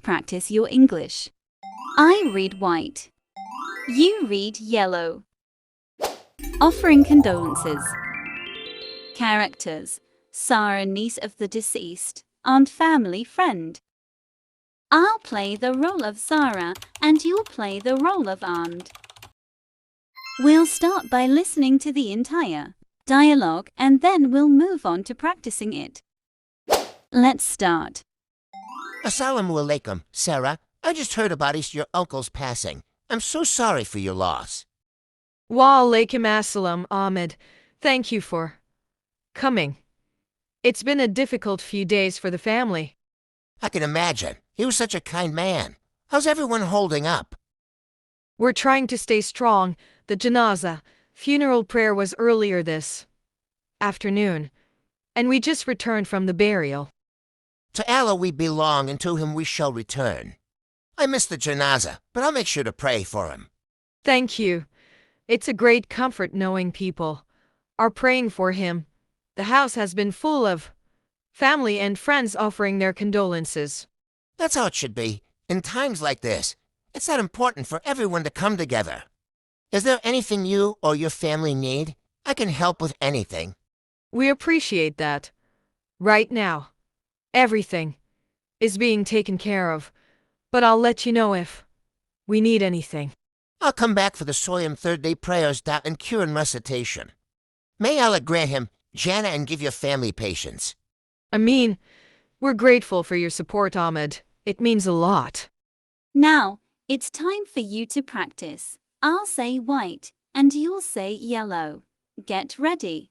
practice your English. I read white. You read yellow. Offering condolences. Characters: Sarah, niece of the deceased, aunt, family, friend. I'll play the role of Sarah and you'll play the role of aunt. We'll start by listening to the entire dialogue and then we'll move on to practicing it. Let's start. Assalamu alaikum, Sarah. I just heard about your uncle's passing. I'm so sorry for your loss. Wa alaikum assalam, Ahmed. Thank you for coming. It's been a difficult few days for the family. I can imagine. He was such a kind man. How's everyone holding up? We're trying to stay strong. The janaza funeral prayer was earlier this afternoon, and we just returned from the burial. To Allah we belong, and to him we shall return. I missed the janaza, but I'll make sure to pray for him. Thank you. It's a great comfort knowing people are praying for him. The house has been full of family and friends offering their condolences. That's how it should be. In times like this, it's that important for everyone to come together. Is there anything you or your family need? I can help with anything. We appreciate that. Right now, everything is being taken care of, but I'll let you know if we need anything. I'll come back for the Soyam third-day prayers and Quran recitation. May Allah grant him Jannah and give your family patience. Amin. We're grateful for your support, Ahmed. It means a lot. Now, it's time for you to practice. I'll say white and you'll say yellow. Get ready.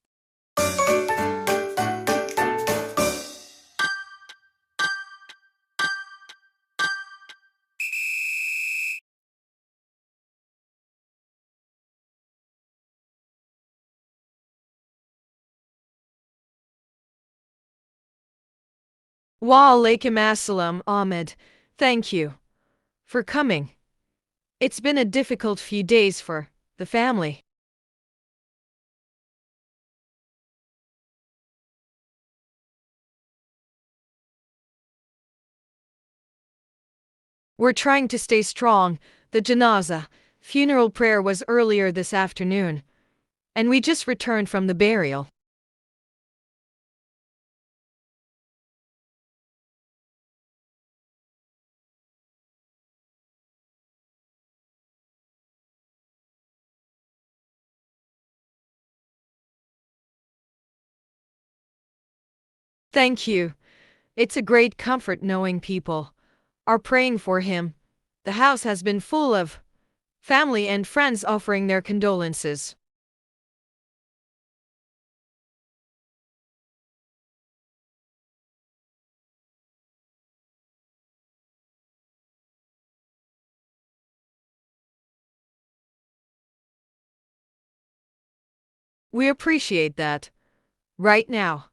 Wa alaikum assalam, Ahmed. Thank you for coming. It's been a difficult few days for the family. We're trying to stay strong. The janaza funeral prayer was earlier this afternoon, and we just returned from the burial. Thank you. It's a great comfort knowing people are praying for him. The house has been full of family and friends offering their condolences. We appreciate that. Right now,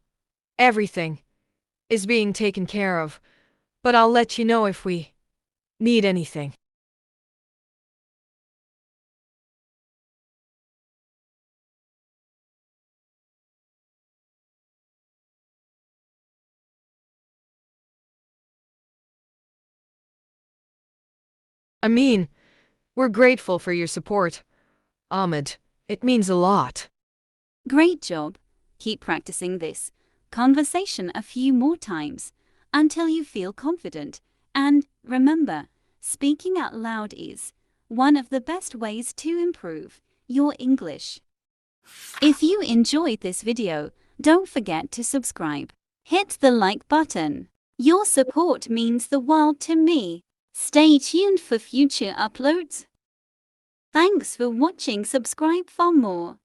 everything is being taken care of, but I'll let you know if we need anything. Amin. We're grateful for your support, Ahmed. It means a lot. Great job. Keep practicing this conversation a few more times until you feel confident. And remember, speaking out loud is one of the best ways to improve your English. If you enjoyed this video, don't forget to subscribe. Hit the like button. Your support means the world to me. Stay tuned for future uploads. Thanks for watching. Subscribe for more.